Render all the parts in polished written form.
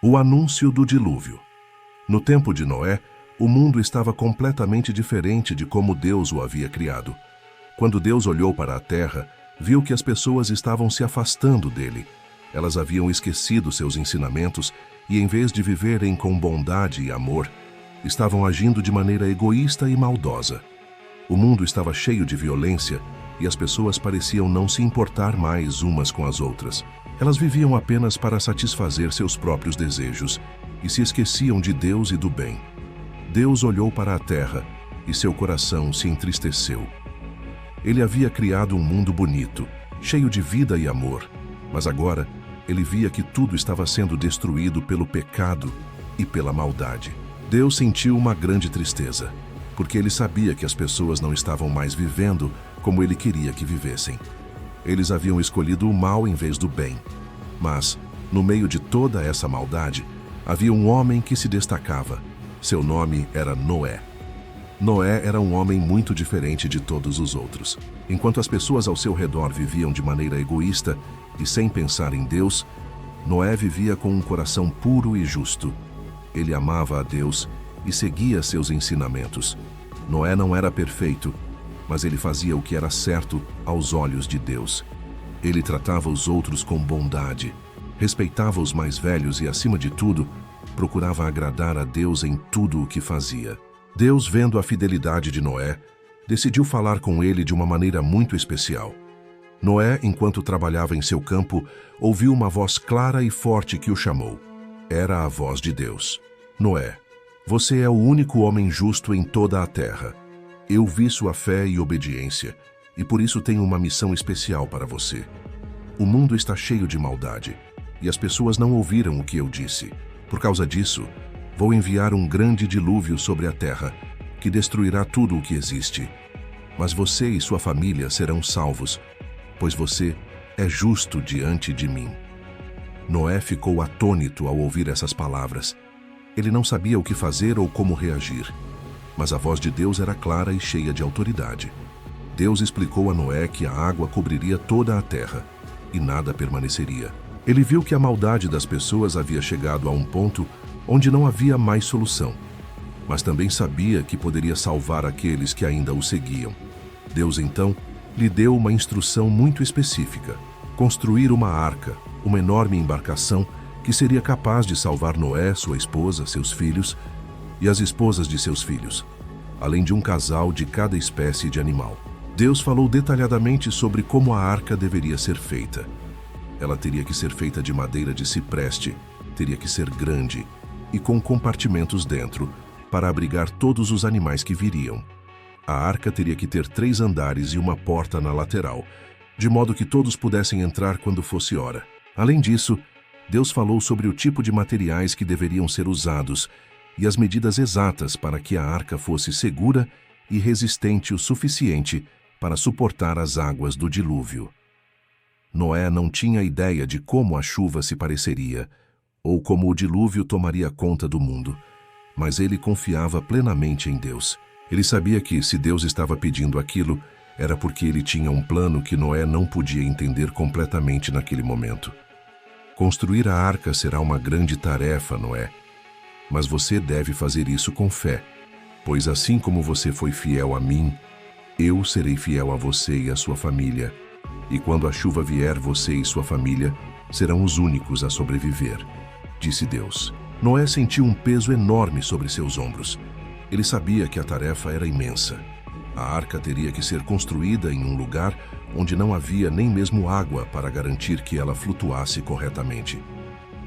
O anúncio do dilúvio. No tempo de Noé, o mundo estava completamente diferente de como Deus o havia criado. Quando Deus olhou para a terra, viu que as pessoas estavam se afastando dele. Elas haviam esquecido seus ensinamentos e, em vez de viverem com bondade e amor, estavam agindo de maneira egoísta e maldosa. O mundo estava cheio de violência e as pessoas pareciam não se importar mais umas com as outras. Elas viviam apenas para satisfazer seus próprios desejos e se esqueciam de Deus e do bem. Deus olhou para a terra e seu coração se entristeceu. Ele havia criado um mundo bonito, cheio de vida e amor, mas agora ele via que tudo estava sendo destruído pelo pecado e pela maldade. Deus sentiu uma grande tristeza, porque ele sabia que as pessoas não estavam mais vivendo como ele queria que vivessem. Eles haviam escolhido o mal em vez do bem. Mas, no meio de toda essa maldade, havia um homem que se destacava. Seu nome era Noé. Noé era um homem muito diferente de todos os outros. Enquanto as pessoas ao seu redor viviam de maneira egoísta e sem pensar em Deus, Noé vivia com um coração puro e justo. Ele amava a Deus e seguia seus ensinamentos. Noé não era perfeito, mas ele fazia o que era certo aos olhos de Deus. Ele tratava os outros com bondade, respeitava os mais velhos e, acima de tudo, procurava agradar a Deus em tudo o que fazia. Deus, vendo a fidelidade de Noé, decidiu falar com ele de uma maneira muito especial. Noé, enquanto trabalhava em seu campo, ouviu uma voz clara e forte que o chamou. Era a voz de Deus. Noé, você é o único homem justo em toda a terra. Eu vi sua fé e obediência, e por isso tenho uma missão especial para você. O mundo está cheio de maldade, e as pessoas não ouviram o que eu disse. Por causa disso, vou enviar um grande dilúvio sobre a terra, que destruirá tudo o que existe. Mas você e sua família serão salvos, pois você é justo diante de mim. Noé ficou atônito ao ouvir essas palavras. Ele não sabia o que fazer ou como reagir. Mas a voz de Deus era clara e cheia de autoridade. Deus explicou a Noé que a água cobriria toda a terra e nada permaneceria. Ele viu que a maldade das pessoas havia chegado a um ponto onde não havia mais solução, mas também sabia que poderia salvar aqueles que ainda o seguiam. Deus, então, lhe deu uma instrução muito específica: construir uma arca, uma enorme embarcação que seria capaz de salvar Noé, sua esposa, seus filhos e as esposas de seus filhos, além de um casal de cada espécie de animal. Deus falou detalhadamente sobre como a arca deveria ser feita. Ela teria que ser feita de madeira de cipreste, teria que ser grande e com compartimentos dentro para abrigar todos os animais que viriam. A arca teria que ter 3 andares e uma porta na lateral, de modo que todos pudessem entrar quando fosse hora. Além disso, Deus falou sobre o tipo de materiais que deveriam ser usados e as medidas exatas para que a arca fosse segura e resistente o suficiente para suportar as águas do dilúvio. Noé não tinha ideia de como a chuva se pareceria ou como o dilúvio tomaria conta do mundo, mas ele confiava plenamente em Deus. Ele sabia que, se Deus estava pedindo aquilo, era porque ele tinha um plano que Noé não podia entender completamente naquele momento. Construir a arca será uma grande tarefa, Noé, mas você deve fazer isso com fé, pois assim como você foi fiel a mim, eu serei fiel a você e a sua família, e quando a chuva vier, você e sua família serão os únicos a sobreviver, disse Deus. Noé sentiu um peso enorme sobre seus ombros. Ele sabia que a tarefa era imensa. A arca teria que ser construída em um lugar onde não havia nem mesmo água para garantir que ela flutuasse corretamente.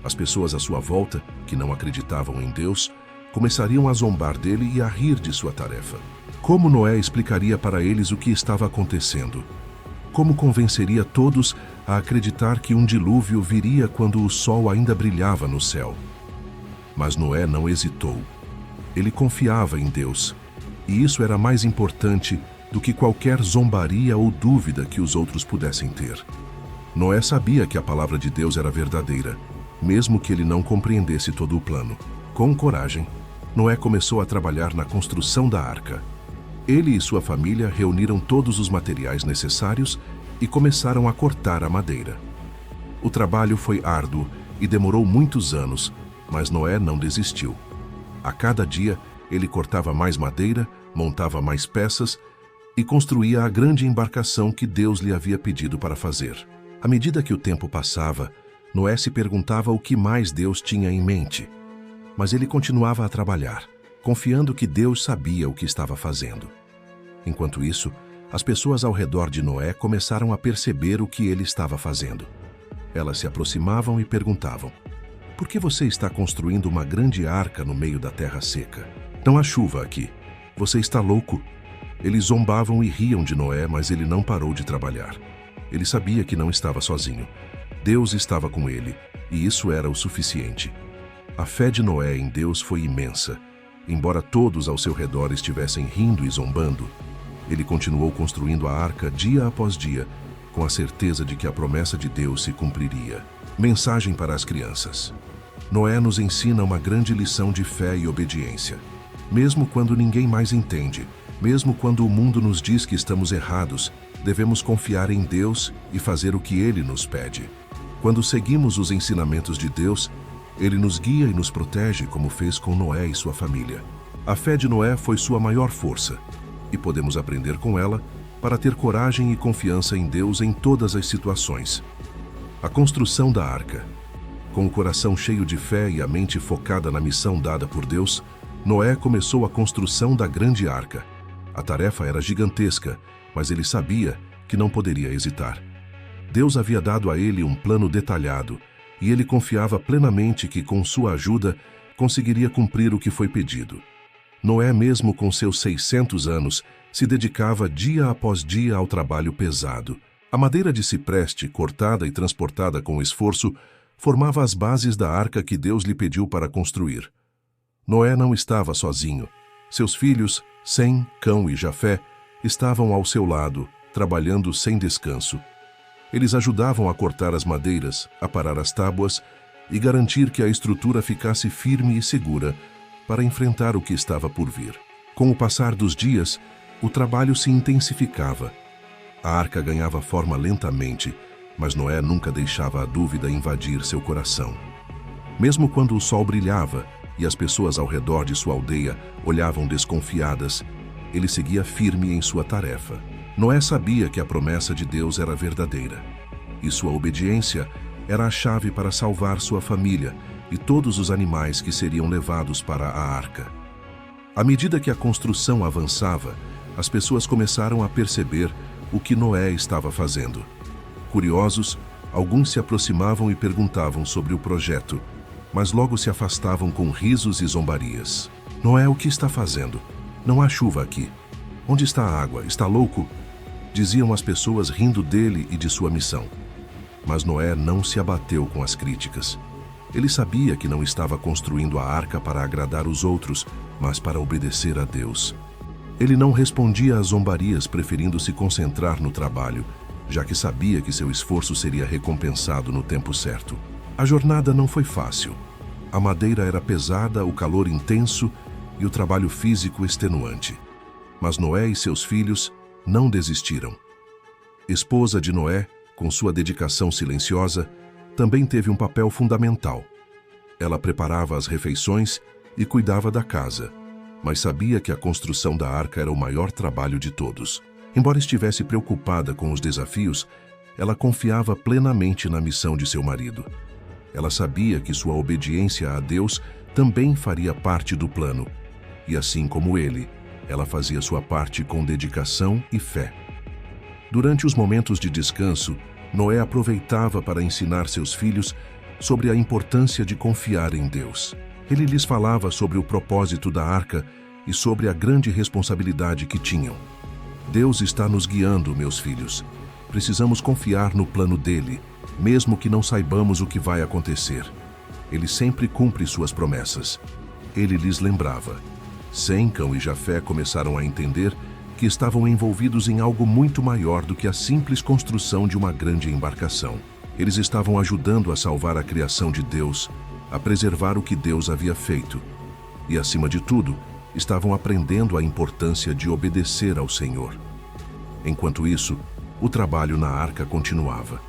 As pessoas à sua volta, que não acreditavam em Deus, começariam a zombar dele e a rir de sua tarefa. Como Noé explicaria para eles o que estava acontecendo? Como convenceria todos a acreditar que um dilúvio viria quando o sol ainda brilhava no céu? Mas Noé não hesitou. Ele confiava em Deus, e isso era mais importante do que qualquer zombaria ou dúvida que os outros pudessem ter. Noé sabia que a palavra de Deus era verdadeira, mesmo que ele não compreendesse todo o plano. Com coragem, Noé começou a trabalhar na construção da arca. Ele e sua família reuniram todos os materiais necessários e começaram a cortar a madeira. O trabalho foi árduo e demorou muitos anos, Mas Noé não desistiu. A cada dia, ele cortava mais madeira, montava mais peças e construía a grande embarcação que Deus lhe havia pedido para fazer. À medida que o tempo passava, Noé se perguntava o que mais Deus tinha em mente. Mas ele continuava a trabalhar, confiando que Deus sabia o que estava fazendo. Enquanto isso, as pessoas ao redor de Noé começaram a perceber o que ele estava fazendo. Elas se aproximavam e perguntavam: "Por que você está construindo uma grande arca no meio da terra seca? Não há chuva aqui. Você está louco?" Eles zombavam e riam de Noé, mas ele não parou de trabalhar. Ele sabia que não estava sozinho. Deus estava com ele, e isso era o suficiente. A fé de Noé em Deus foi imensa. Embora todos ao seu redor estivessem rindo e zombando, ele continuou construindo a arca dia após dia, com a certeza de que a promessa de Deus se cumpriria. Mensagem para as crianças. Noé nos ensina uma grande lição de fé e obediência. Mesmo quando ninguém mais entende, mesmo quando o mundo nos diz que estamos errados, devemos confiar em Deus e fazer o que Ele nos pede. Quando seguimos os ensinamentos de Deus, Ele nos guia e nos protege, como fez com Noé e sua família. A fé de Noé foi sua maior força, e podemos aprender com ela para ter coragem e confiança em Deus em todas as situações. A construção da arca. Com o coração cheio de fé e a mente focada na missão dada por Deus, Noé começou a construção da grande arca. A tarefa era gigantesca, mas ele sabia que não poderia hesitar. Deus havia dado a ele um plano detalhado, e ele confiava plenamente que, com sua ajuda, conseguiria cumprir o que foi pedido. Noé, mesmo com seus 600 anos, se dedicava dia após dia ao trabalho pesado. A madeira de cipreste, cortada e transportada com esforço, formava as bases da arca que Deus lhe pediu para construir. Noé não estava sozinho. Seus filhos, Sem, Cão e Jafé, estavam ao seu lado, trabalhando sem descanso. Eles ajudavam a cortar as madeiras, a parar as tábuas e garantir que a estrutura ficasse firme e segura para enfrentar o que estava por vir. Com o passar dos dias, o trabalho se intensificava. A arca ganhava forma lentamente, mas Noé nunca deixava a dúvida invadir seu coração. Mesmo quando o sol brilhava e as pessoas ao redor de sua aldeia olhavam desconfiadas, ele seguia firme em sua tarefa. Noé sabia que a promessa de Deus era verdadeira, e sua obediência era a chave para salvar sua família e todos os animais que seriam levados para a arca. À medida que a construção avançava, as pessoas começaram a perceber o que Noé estava fazendo. Curiosos, alguns se aproximavam e perguntavam sobre o projeto, mas logo se afastavam com risos e zombarias. "Noé, o que está fazendo? Não há chuva aqui. Onde está a água? Está louco?" Diziam as pessoas rindo dele e de sua missão. Mas Noé não se abateu com as críticas. Ele sabia que não estava construindo a arca para agradar os outros, mas para obedecer a Deus. Ele não respondia às zombarias, preferindo se concentrar no trabalho, já que sabia que seu esforço seria recompensado no tempo certo. A jornada não foi fácil. A madeira era pesada, o calor intenso e o trabalho físico extenuante. Mas Noé e seus filhos não desistiram. Esposa de Noé, com sua dedicação silenciosa, também teve um papel fundamental. Ela preparava as refeições e cuidava da casa, mas sabia que a construção da arca era o maior trabalho de todos. Embora estivesse preocupada com os desafios, ela confiava plenamente na missão de seu marido. Ela sabia que sua obediência a Deus também faria parte do plano, e assim como ele, ela fazia sua parte com dedicação e fé. Durante os momentos de descanso, Noé aproveitava para ensinar seus filhos sobre a importância de confiar em Deus. Ele lhes falava sobre o propósito da arca e sobre a grande responsabilidade que tinham. "Deus está nos guiando, meus filhos. Precisamos confiar no plano dele, mesmo que não saibamos o que vai acontecer. Ele sempre cumpre suas promessas." Ele lhes lembrava. Sem, Cão e Jafé começaram a entender que estavam envolvidos em algo muito maior do que a simples construção de uma grande embarcação. Eles estavam ajudando a salvar a criação de Deus, a preservar o que Deus havia feito. E, acima de tudo, estavam aprendendo a importância de obedecer ao Senhor. Enquanto isso, o trabalho na arca continuava.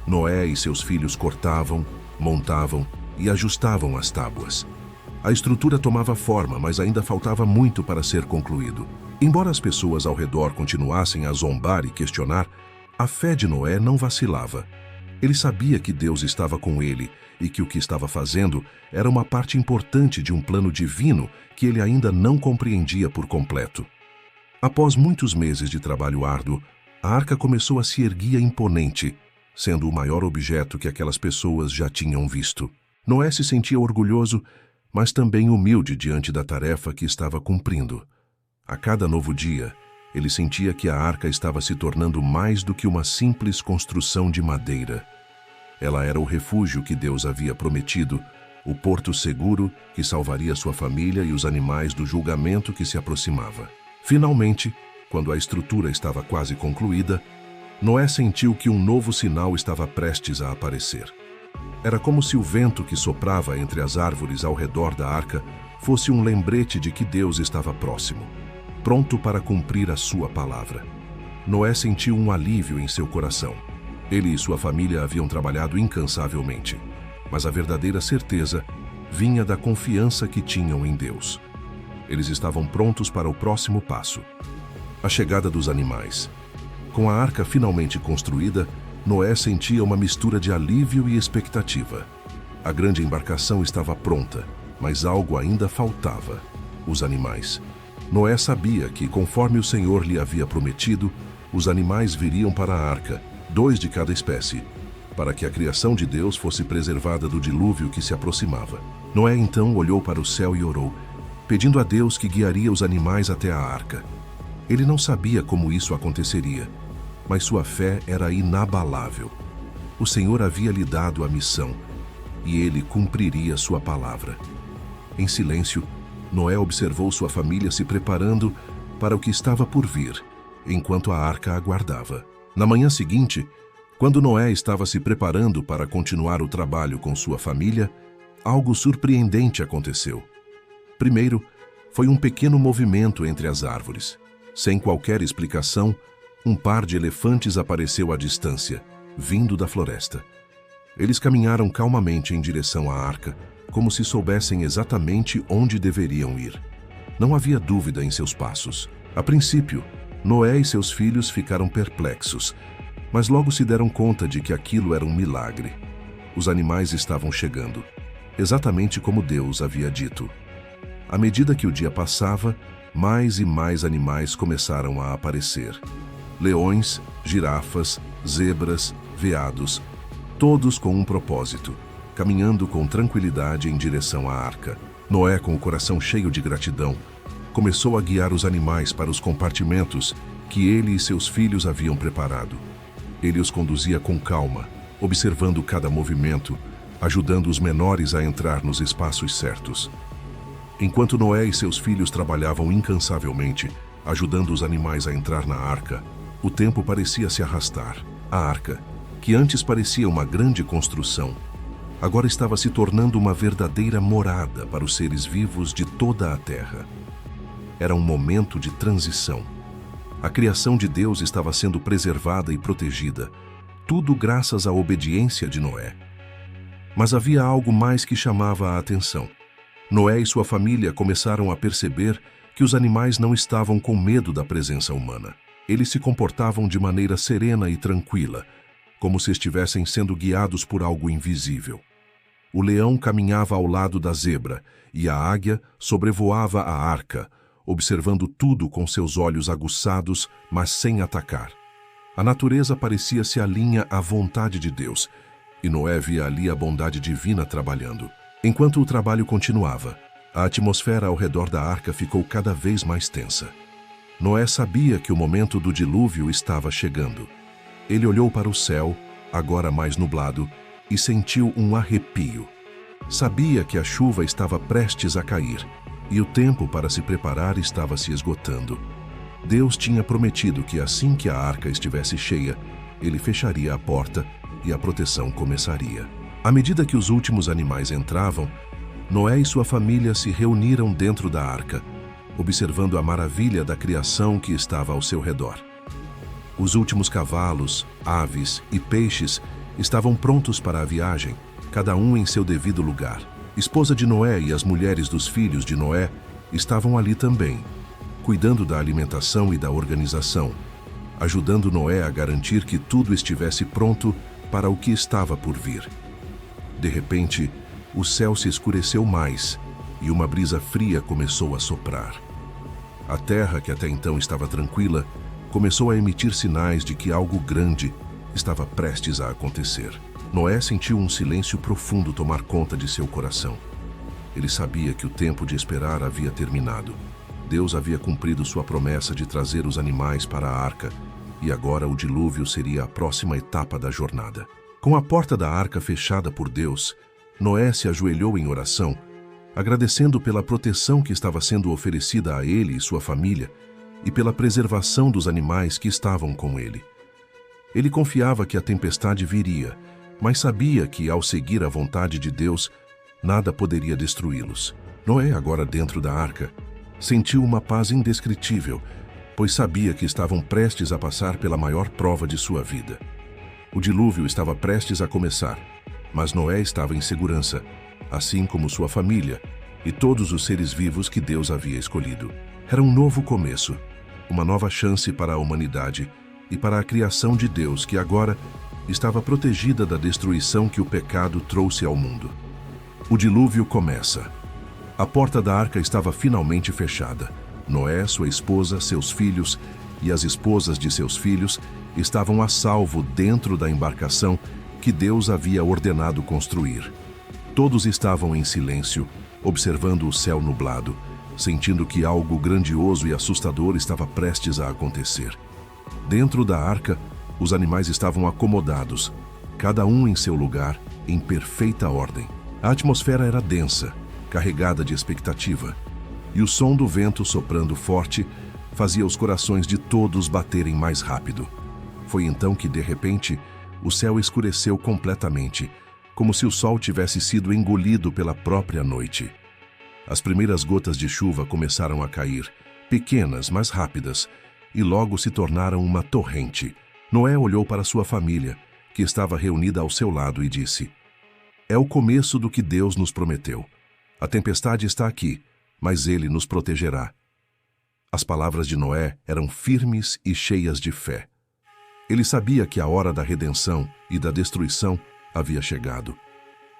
Noé e seus filhos cortavam, montavam e ajustavam as tábuas. A estrutura tomava forma, mas ainda faltava muito para ser concluído. Embora as pessoas ao redor continuassem a zombar e questionar, a fé de Noé não vacilava. Ele sabia que Deus estava com ele e que o que estava fazendo era uma parte importante de um plano divino que ele ainda não compreendia por completo. Após muitos meses de trabalho árduo, a arca começou a se erguer imponente, sendo o maior objeto que aquelas pessoas já tinham visto. Noé se sentia orgulhoso, mas também humilde diante da tarefa que estava cumprindo. A cada novo dia, ele sentia que a arca estava se tornando mais do que uma simples construção de madeira. Ela era o refúgio que Deus havia prometido, o porto seguro que salvaria sua família e os animais do julgamento que se aproximava. Finalmente, quando a estrutura estava quase concluída, Noé sentiu que um novo sinal estava prestes a aparecer. Era como se o vento que soprava entre as árvores ao redor da arca fosse um lembrete de que Deus estava próximo, pronto para cumprir a sua palavra. Noé sentiu um alívio em seu coração. Ele e sua família haviam trabalhado incansavelmente, mas a verdadeira certeza vinha da confiança que tinham em Deus. Eles estavam prontos para o próximo passo: a chegada dos animais. Com a arca finalmente construída, Noé sentia uma mistura de alívio e expectativa. A grande embarcação estava pronta, mas algo ainda faltava: os animais. Noé sabia que, conforme o Senhor lhe havia prometido, os animais viriam para a arca, 2 de cada espécie, para que a criação de Deus fosse preservada do dilúvio que se aproximava. Noé então olhou para o céu e orou, pedindo a Deus que guiaria os animais até a arca. Ele não sabia como isso aconteceria, mas sua fé era inabalável. O Senhor havia lhe dado a missão, e ele cumpriria sua palavra. Em silêncio, Noé observou sua família se preparando para o que estava por vir, enquanto a arca aguardava. Na manhã seguinte, quando Noé estava se preparando para continuar o trabalho com sua família, algo surpreendente aconteceu. Primeiro, foi um pequeno movimento entre as árvores. Sem qualquer explicação, um par de elefantes apareceu à distância, vindo da floresta. Eles caminharam calmamente em direção à arca, como se soubessem exatamente onde deveriam ir. Não havia dúvida em seus passos. A princípio, Noé e seus filhos ficaram perplexos, mas logo se deram conta de que aquilo era um milagre. Os animais estavam chegando, exatamente como Deus havia dito. À medida que o dia passava, mais e mais animais começaram a aparecer. Leões, girafas, zebras, veados, todos com um propósito, caminhando com tranquilidade em direção à arca. Noé, com o coração cheio de gratidão, começou a guiar os animais para os compartimentos que ele e seus filhos haviam preparado. Ele os conduzia com calma, observando cada movimento, ajudando os menores a entrar nos espaços certos. Enquanto Noé e seus filhos trabalhavam incansavelmente, ajudando os animais a entrar na arca, o tempo parecia se arrastar. A arca, que antes parecia uma grande construção, agora estava se tornando uma verdadeira morada para os seres vivos de toda a terra. Era um momento de transição. A criação de Deus estava sendo preservada e protegida, tudo graças à obediência de Noé. Mas havia algo mais que chamava a atenção. Noé e sua família começaram a perceber que os animais não estavam com medo da presença humana. Eles se comportavam de maneira serena e tranquila, como se estivessem sendo guiados por algo invisível. O leão caminhava ao lado da zebra e a águia sobrevoava a arca, observando tudo com seus olhos aguçados, mas sem atacar. A natureza parecia se alinhar à vontade de Deus, e Noé via ali a bondade divina trabalhando. Enquanto o trabalho continuava, a atmosfera ao redor da arca ficou cada vez mais tensa. Noé sabia que o momento do dilúvio estava chegando. Ele olhou para o céu, agora mais nublado, e sentiu um arrepio. Sabia que a chuva estava prestes a cair, e o tempo para se preparar estava se esgotando. Deus tinha prometido que assim que a arca estivesse cheia, ele fecharia a porta e a proteção começaria. À medida que os últimos animais entravam, Noé e sua família se reuniram dentro da arca, observando a maravilha da criação que estava ao seu redor. Os últimos cavalos, aves e peixes estavam prontos para a viagem, cada um em seu devido lugar. Esposa de Noé e as mulheres dos filhos de Noé estavam ali também, cuidando da alimentação e da organização, ajudando Noé a garantir que tudo estivesse pronto para o que estava por vir. De repente, o céu se escureceu mais e uma brisa fria começou a soprar. A terra, que até então estava tranquila, começou a emitir sinais de que algo grande estava prestes a acontecer. Noé sentiu um silêncio profundo tomar conta de seu coração. Ele sabia que o tempo de esperar havia terminado. Deus havia cumprido sua promessa de trazer os animais para a arca, e agora o dilúvio seria a próxima etapa da jornada. Com a porta da arca fechada por Deus, Noé se ajoelhou em oração, agradecendo pela proteção que estava sendo oferecida a ele e sua família e pela preservação dos animais que estavam com ele. Ele confiava que a tempestade viria, mas sabia que, ao seguir a vontade de Deus, nada poderia destruí-los. Noé, agora dentro da arca, sentiu uma paz indescritível, pois sabia que estavam prestes a passar pela maior prova de sua vida. O dilúvio estava prestes a começar, mas Noé estava em segurança, assim como sua família e todos os seres vivos que Deus havia escolhido. Era um novo começo, uma nova chance para a humanidade e para a criação de Deus que agora estava protegida da destruição que o pecado trouxe ao mundo. O dilúvio começa. A porta da arca estava finalmente fechada. Noé, sua esposa, seus filhos e as esposas de seus filhos estavam a salvo dentro da embarcação que Deus havia ordenado construir. Todos estavam em silêncio, observando o céu nublado, sentindo que algo grandioso e assustador estava prestes a acontecer. Dentro da arca, os animais estavam acomodados, cada um em seu lugar, em perfeita ordem. A atmosfera era densa, carregada de expectativa, e o som do vento soprando forte fazia os corações de todos baterem mais rápido. Foi então que, de repente, o céu escureceu completamente, como se o sol tivesse sido engolido pela própria noite. As primeiras gotas de chuva começaram a cair, pequenas, mas rápidas, e logo se tornaram uma torrente. Noé olhou para sua família, que estava reunida ao seu lado, e disse: "É o começo do que Deus nos prometeu. A tempestade está aqui, mas Ele nos protegerá." As palavras de Noé eram firmes e cheias de fé. Ele sabia que a hora da redenção e da destruição havia chegado.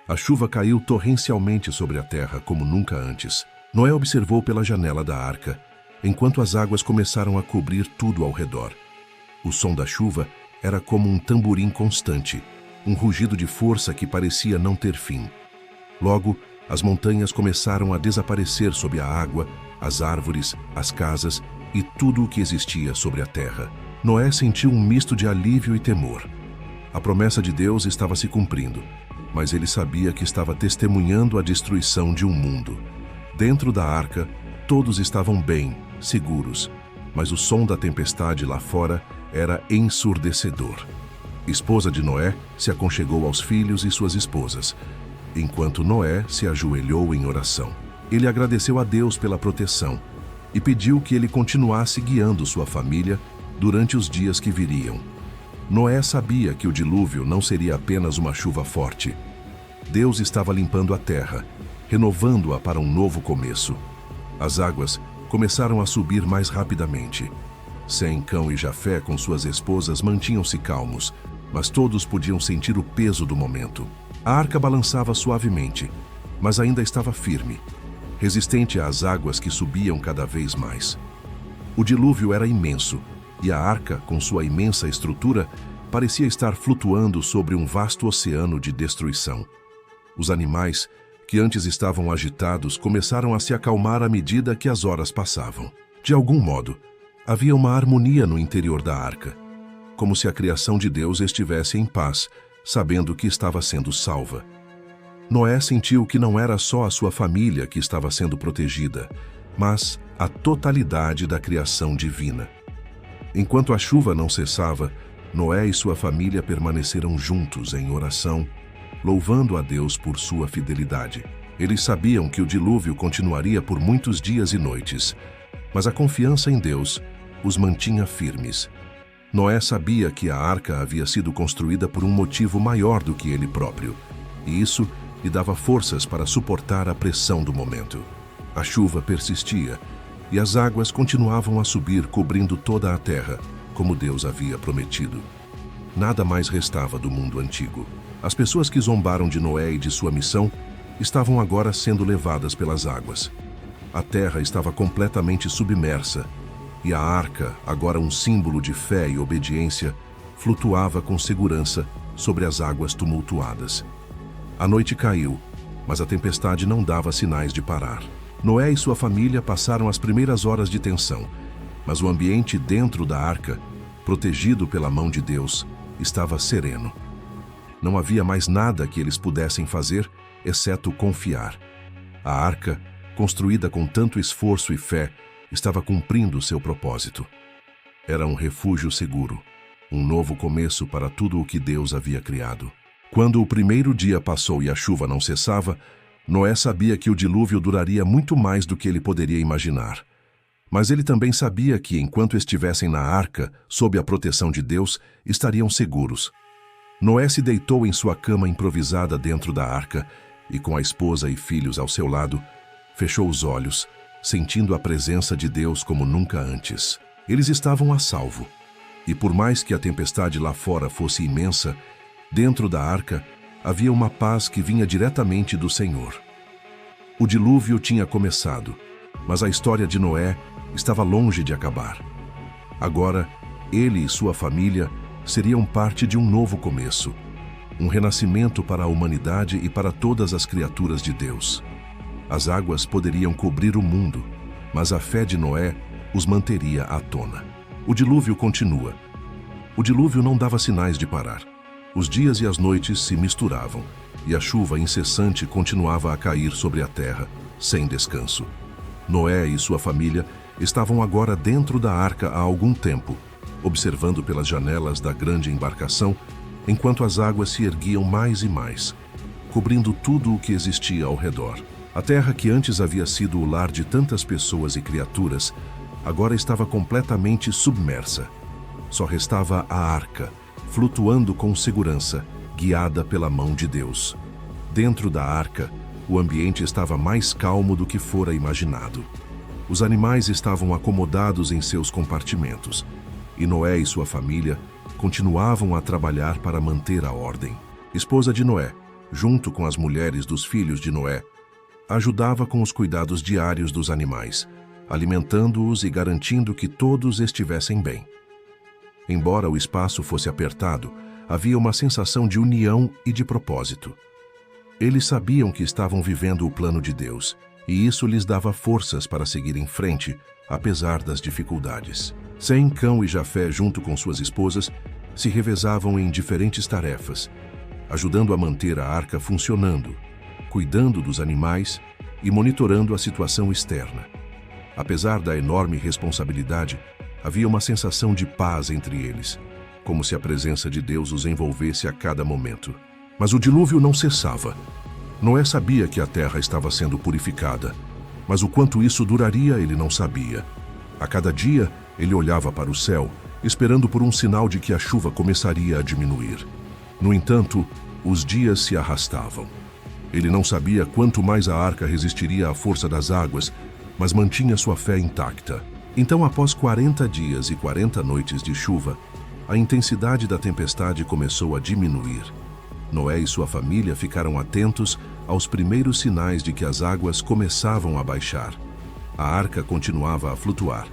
A chuva caiu torrencialmente sobre a terra como nunca antes. Noé observou pela janela da arca, enquanto as águas começaram a cobrir tudo ao redor. O som da chuva era como um tamborim constante, um rugido de força que parecia não ter fim. Logo, as montanhas começaram a desaparecer sob a água, as árvores, as casas e tudo o que existia sobre a terra. Noé sentiu um misto de alívio e temor. A promessa de Deus estava se cumprindo, mas ele sabia que estava testemunhando a destruição de um mundo. Dentro da arca, todos estavam bem, seguros, mas o som da tempestade lá fora era ensurdecedor. Esposa de Noé se aconchegou aos filhos e suas esposas, enquanto Noé se ajoelhou em oração. Ele agradeceu a Deus pela proteção e pediu que ele continuasse guiando sua família durante os dias que viriam. Noé sabia que o dilúvio não seria apenas uma chuva forte. Deus estava limpando a terra, renovando-a para um novo começo. As águas começaram a subir mais rapidamente. Sem, Cão e Jafé, com suas esposas, mantinham-se calmos, mas todos podiam sentir o peso do momento. A arca balançava suavemente, mas ainda estava firme, resistente às águas que subiam cada vez mais. O dilúvio era imenso, e a arca, com sua imensa estrutura, parecia estar flutuando sobre um vasto oceano de destruição. Os animais, que antes estavam agitados, começaram a se acalmar à medida que as horas passavam. De algum modo, havia uma harmonia no interior da arca, como se a criação de Deus estivesse em paz, sabendo que estava sendo salva. Noé sentiu que não era só a sua família que estava sendo protegida, mas a totalidade da criação divina. Enquanto a chuva não cessava, Noé e sua família permaneceram juntos em oração, louvando a Deus por sua fidelidade. Eles sabiam que o dilúvio continuaria por muitos dias e noites, mas a confiança em Deus os mantinha firmes. Noé sabia que a arca havia sido construída por um motivo maior do que ele próprio, e isso lhe dava forças para suportar a pressão do momento. A chuva persistia, e as águas continuavam a subir, cobrindo toda a terra, como Deus havia prometido. Nada mais restava do mundo antigo. As pessoas que zombaram de Noé e de sua missão estavam agora sendo levadas pelas águas. A terra estava completamente submersa, e a arca, agora um símbolo de fé e obediência, flutuava com segurança sobre as águas tumultuadas. A noite caiu, mas a tempestade não dava sinais de parar. Noé e sua família passaram as primeiras horas de tensão, mas o ambiente dentro da arca, protegido pela mão de Deus, estava sereno. Não havia mais nada que eles pudessem fazer, exceto confiar. A arca, construída com tanto esforço e fé, estava cumprindo seu propósito. Era um refúgio seguro, um novo começo para tudo o que Deus havia criado. Quando o primeiro dia passou e a chuva não cessava, Noé sabia que o dilúvio duraria muito mais do que ele poderia imaginar. Mas ele também sabia que, enquanto estivessem na arca, sob a proteção de Deus, estariam seguros. Noé se deitou em sua cama improvisada dentro da arca e, com a esposa e filhos ao seu lado, fechou os olhos, sentindo a presença de Deus como nunca antes. Eles estavam a salvo. E por mais que a tempestade lá fora fosse imensa, dentro da arca havia uma paz que vinha diretamente do Senhor. O dilúvio tinha começado, mas a história de Noé estava longe de acabar. Agora, ele e sua família seriam parte de um novo começo, um renascimento para a humanidade e para todas as criaturas de Deus. As águas poderiam cobrir o mundo, mas a fé de Noé os manteria à tona. O dilúvio continua. O dilúvio não dava sinais de parar. Os dias e as noites se misturavam, e a chuva incessante continuava a cair sobre a terra, sem descanso. Noé e sua família estavam agora dentro da arca há algum tempo, observando pelas janelas da grande embarcação, enquanto as águas se erguiam mais e mais, cobrindo tudo o que existia ao redor. A terra que antes havia sido o lar de tantas pessoas e criaturas, agora estava completamente submersa. Só restava a arca, flutuando com segurança, guiada pela mão de Deus. Dentro da arca, o ambiente estava mais calmo do que fora imaginado. Os animais estavam acomodados em seus compartimentos, e Noé e sua família continuavam a trabalhar para manter a ordem. Esposa de Noé, junto com as mulheres dos filhos de Noé, ajudava com os cuidados diários dos animais, alimentando-os e garantindo que todos estivessem bem. Embora o espaço fosse apertado, havia uma sensação de união e de propósito. Eles sabiam que estavam vivendo o plano de Deus, e isso lhes dava forças para seguir em frente, apesar das dificuldades. Sem, Cão e Jafé, junto com suas esposas, se revezavam em diferentes tarefas, ajudando a manter a arca funcionando, cuidando dos animais e monitorando a situação externa. Apesar da enorme responsabilidade, havia uma sensação de paz entre eles, como se a presença de Deus os envolvesse a cada momento. Mas o dilúvio não cessava. Noé sabia que a terra estava sendo purificada, mas o quanto isso duraria ele não sabia. A cada dia, ele olhava para o céu, esperando por um sinal de que a chuva começaria a diminuir. No entanto, os dias se arrastavam. Ele não sabia quanto mais a arca resistiria à força das águas, mas mantinha sua fé intacta. Então, após 40 dias e 40 noites de chuva, a intensidade da tempestade começou a diminuir. Noé e sua família ficaram atentos aos primeiros sinais de que as águas começavam a baixar. A arca continuava a flutuar,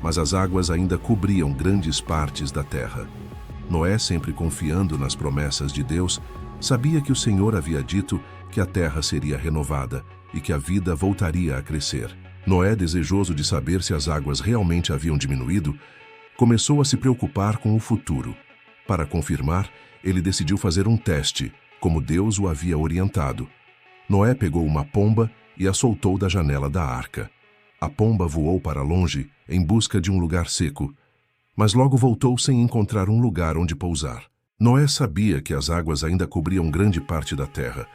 mas as águas ainda cobriam grandes partes da terra. Noé, sempre confiando nas promessas de Deus, sabia que o Senhor havia dito que a terra seria renovada e que a vida voltaria a crescer. Noé, desejoso de saber se as águas realmente haviam diminuído, começou a se preocupar com o futuro. Para confirmar, ele decidiu fazer um teste, como Deus o havia orientado. Noé pegou uma pomba e a soltou da janela da arca. A pomba voou para longe, em busca de um lugar seco, mas logo voltou sem encontrar um lugar onde pousar. Noé sabia que as águas ainda cobriam grande parte da terra,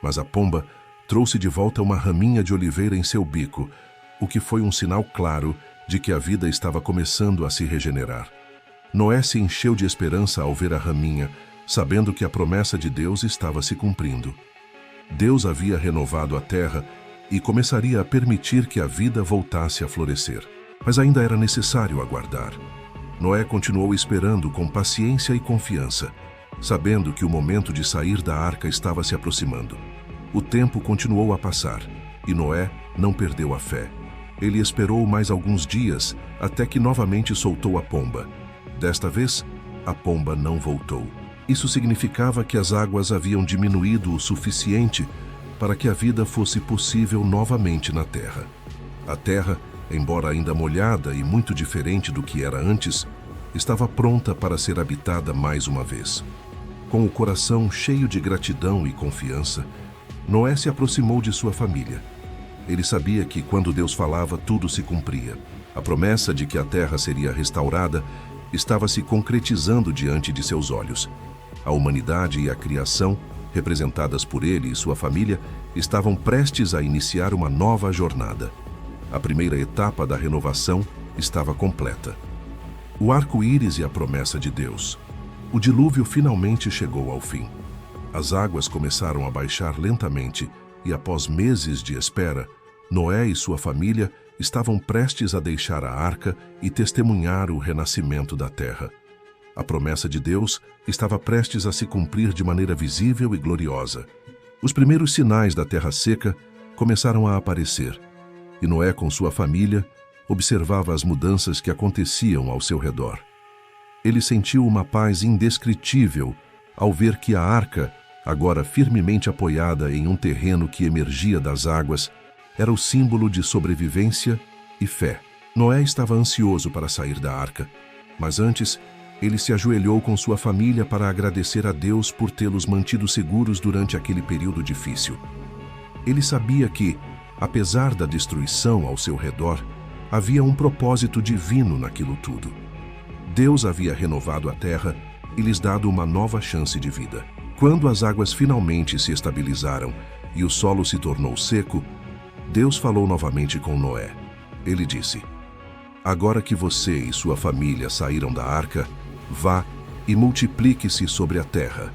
mas a pomba trouxe de volta uma raminha de oliveira em seu bico, o que foi um sinal claro de que a vida estava começando a se regenerar. Noé se encheu de esperança ao ver a raminha, sabendo que a promessa de Deus estava se cumprindo. Deus havia renovado a terra e começaria a permitir que a vida voltasse a florescer. Mas ainda era necessário aguardar. Noé continuou esperando com paciência e confiança, sabendo que o momento de sair da arca estava se aproximando. O tempo continuou a passar, e Noé não perdeu a fé. Ele esperou mais alguns dias, até que novamente soltou a pomba. Desta vez, a pomba não voltou. Isso significava que as águas haviam diminuído o suficiente para que a vida fosse possível novamente na terra. A terra, embora ainda molhada e muito diferente do que era antes, estava pronta para ser habitada mais uma vez. Com o coração cheio de gratidão e confiança, Noé se aproximou de sua família. Ele sabia que quando Deus falava, tudo se cumpria. A promessa de que a terra seria restaurada estava se concretizando diante de seus olhos. A humanidade e a criação, representadas por ele e sua família, estavam prestes a iniciar uma nova jornada. A primeira etapa da renovação estava completa. O arco-íris e a promessa de Deus. O dilúvio finalmente chegou ao fim. As águas começaram a baixar lentamente e, após meses de espera, Noé e sua família estavam prestes a deixar a arca e testemunhar o renascimento da terra. A promessa de Deus estava prestes a se cumprir de maneira visível e gloriosa. Os primeiros sinais da terra seca começaram a aparecer, e Noé, com sua família, observava as mudanças que aconteciam ao seu redor. Ele sentiu uma paz indescritível ao ver que a arca, agora firmemente apoiada em um terreno que emergia das águas, era o símbolo de sobrevivência e fé. Noé estava ansioso para sair da arca, mas antes, ele se ajoelhou com sua família para agradecer a Deus por tê-los mantido seguros durante aquele período difícil. Ele sabia que, apesar da destruição ao seu redor, havia um propósito divino naquilo tudo. Deus havia renovado a terra e lhes dado uma nova chance de vida. Quando as águas finalmente se estabilizaram e o solo se tornou seco, Deus falou novamente com Noé. Ele disse: "Agora que você e sua família saíram da arca, vá e multiplique-se sobre a terra.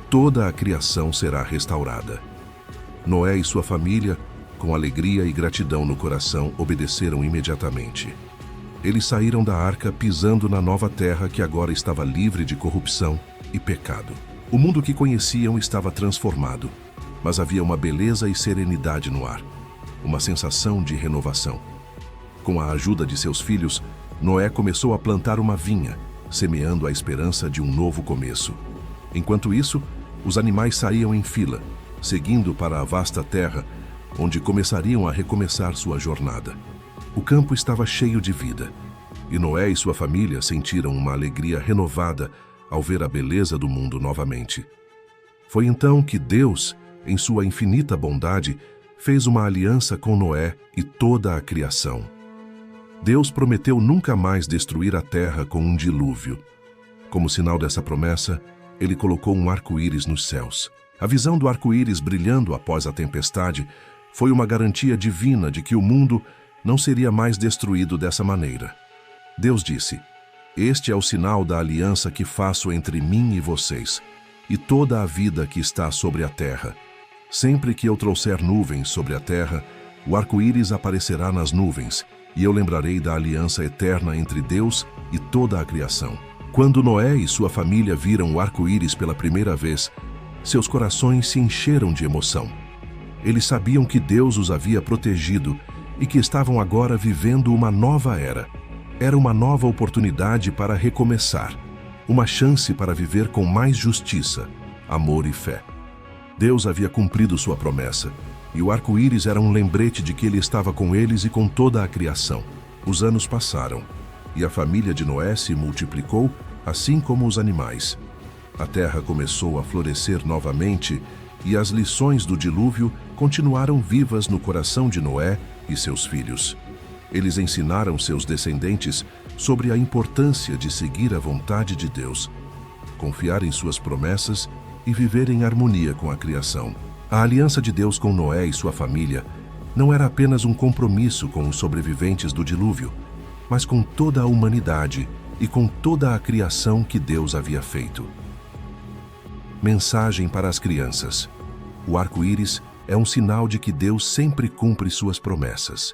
Toda a criação será restaurada." Noé e sua família, com alegria e gratidão no coração, obedeceram imediatamente. Eles saíram da arca pisando na nova terra que agora estava livre de corrupção e pecado. O mundo que conheciam estava transformado, mas havia uma beleza e serenidade no ar, uma sensação de renovação. Com a ajuda de seus filhos, Noé começou a plantar uma vinha, semeando a esperança de um novo começo. Enquanto isso, os animais saíam em fila, seguindo para a vasta terra, onde começariam a recomeçar sua jornada. O campo estava cheio de vida, e Noé e sua família sentiram uma alegria renovada ao ver a beleza do mundo novamente. Foi então que Deus, em sua infinita bondade, fez uma aliança com Noé e toda a criação. Deus prometeu nunca mais destruir a terra com um dilúvio. Como sinal dessa promessa, ele colocou um arco-íris nos céus. A visão do arco-íris brilhando após a tempestade foi uma garantia divina de que o mundo não seria mais destruído dessa maneira. Deus disse: "Este é o sinal da aliança que faço entre mim e vocês, e toda a vida que está sobre a terra. Sempre que eu trouxer nuvens sobre a terra, o arco-íris aparecerá nas nuvens, e eu lembrarei da aliança eterna entre Deus e toda a criação." Quando Noé e sua família viram o arco-íris pela primeira vez, seus corações se encheram de emoção. Eles sabiam que Deus os havia protegido e que estavam agora vivendo uma nova era. Era uma nova oportunidade para recomeçar, uma chance para viver com mais justiça, amor e fé. Deus havia cumprido sua promessa, e o arco-íris era um lembrete de que ele estava com eles e com toda a criação. Os anos passaram, e a família de Noé se multiplicou, assim como os animais. A terra começou a florescer novamente, e as lições do dilúvio continuaram vivas no coração de Noé e seus filhos. Eles ensinaram seus descendentes sobre a importância de seguir a vontade de Deus, confiar em suas promessas e viver em harmonia com a criação. A aliança de Deus com Noé e sua família não era apenas um compromisso com os sobreviventes do dilúvio, mas com toda a humanidade e com toda a criação que Deus havia feito. Mensagem para as crianças. O arco-íris é um sinal de que Deus sempre cumpre suas promessas.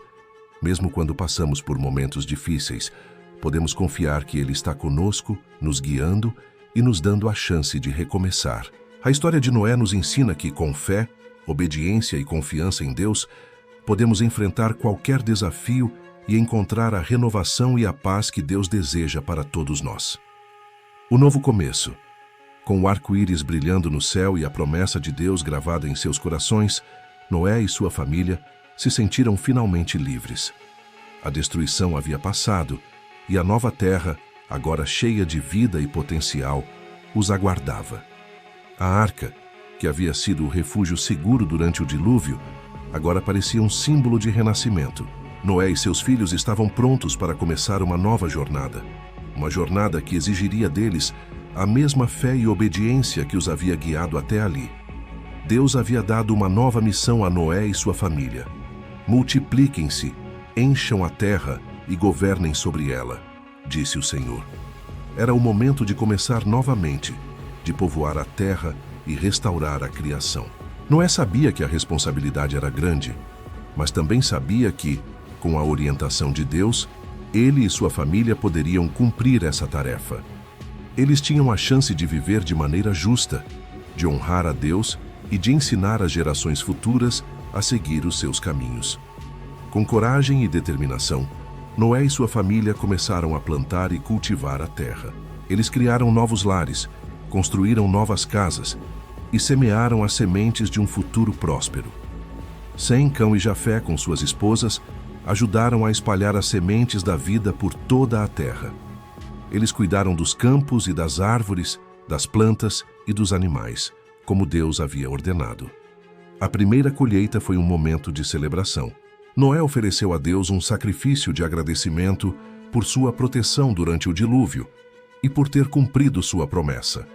Mesmo quando passamos por momentos difíceis, podemos confiar que Ele está conosco, nos guiando e nos dando a chance de recomeçar. A história de Noé nos ensina que, com fé, obediência e confiança em Deus, podemos enfrentar qualquer desafio e encontrar a renovação e a paz que Deus deseja para todos nós. O novo começo. Com o arco-íris brilhando no céu e a promessa de Deus gravada em seus corações, Noé e sua família se sentiram finalmente livres. A destruição havia passado e a nova terra, agora cheia de vida e potencial, os aguardava. A arca, que havia sido o refúgio seguro durante o dilúvio, agora parecia um símbolo de renascimento. Noé e seus filhos estavam prontos para começar uma nova jornada. Uma jornada que exigiria deles a mesma fé e obediência que os havia guiado até ali. Deus havia dado uma nova missão a Noé e sua família. Multipliquem-se, encham a terra e governem sobre ela, disse o Senhor. Era o momento de começar novamente, de povoar a terra e restaurar a criação. Noé sabia que a responsabilidade era grande, mas também sabia que, com a orientação de Deus, ele e sua família poderiam cumprir essa tarefa. Eles tinham a chance de viver de maneira justa, de honrar a Deus e de ensinar as gerações futuras a seguir os seus caminhos. Com coragem e determinação, Noé e sua família começaram a plantar e cultivar a terra. Eles criaram novos lares, construíram novas casas e semearam as sementes de um futuro próspero. Sem, Cão e Jafé, com suas esposas, ajudaram a espalhar as sementes da vida por toda a terra. Eles cuidaram dos campos e das árvores, das plantas e dos animais, como Deus havia ordenado. A primeira colheita foi um momento de celebração. Noé ofereceu a Deus um sacrifício de agradecimento por sua proteção durante o dilúvio e por ter cumprido sua promessa.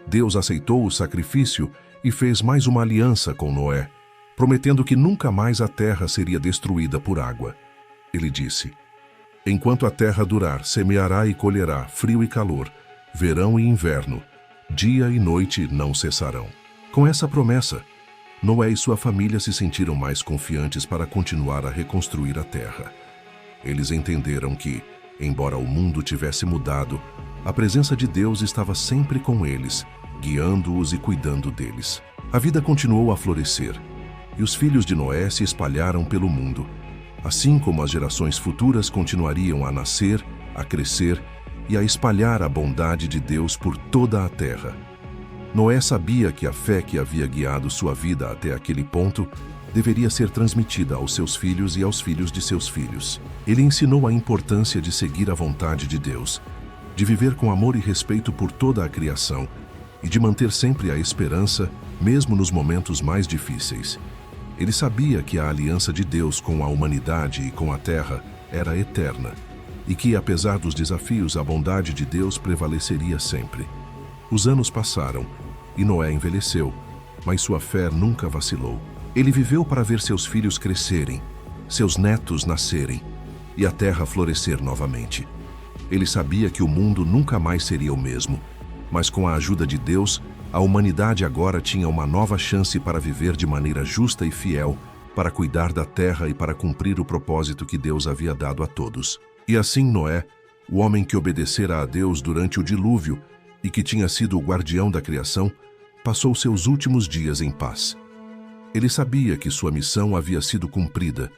Deus aceitou o sacrifício e fez mais uma aliança com Noé, prometendo que nunca mais a terra seria destruída por água. Ele disse: "Enquanto a terra durar, semeará e colherá, frio e calor, verão e inverno, dia e noite não cessarão." Com essa promessa, Noé e sua família se sentiram mais confiantes para continuar a reconstruir a terra. Eles entenderam que, embora o mundo tivesse mudado, a presença de Deus estava sempre com eles, guiando-os e cuidando deles. A vida continuou a florescer, e os filhos de Noé se espalharam pelo mundo, assim como as gerações futuras continuariam a nascer, a crescer e a espalhar a bondade de Deus por toda a terra. Noé sabia que a fé que havia guiado sua vida até aquele ponto deveria ser transmitida aos seus filhos e aos filhos de seus filhos. Ele ensinou a importância de seguir a vontade de Deus, de viver com amor e respeito por toda a criação e de manter sempre a esperança, mesmo nos momentos mais difíceis. Ele sabia que a aliança de Deus com a humanidade e com a terra era eterna e que, apesar dos desafios, a bondade de Deus prevaleceria sempre. Os anos passaram e Noé envelheceu, mas sua fé nunca vacilou. Ele viveu para ver seus filhos crescerem, seus netos nascerem e a terra florescer novamente. Ele sabia que o mundo nunca mais seria o mesmo, mas com a ajuda de Deus, a humanidade agora tinha uma nova chance para viver de maneira justa e fiel, para cuidar da terra e para cumprir o propósito que Deus havia dado a todos. E assim Noé, o homem que obedecera a Deus durante o dilúvio e que tinha sido o guardião da criação, passou seus últimos dias em paz. Ele sabia que sua missão havia sido cumprida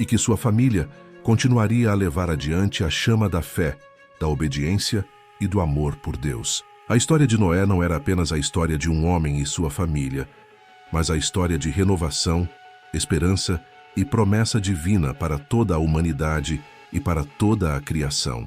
e que sua família continuaria a levar adiante a chama da fé, da obediência e do amor por Deus. A história de Noé não era apenas a história de um homem e sua família, mas a história de renovação, esperança e promessa divina para toda a humanidade e para toda a criação.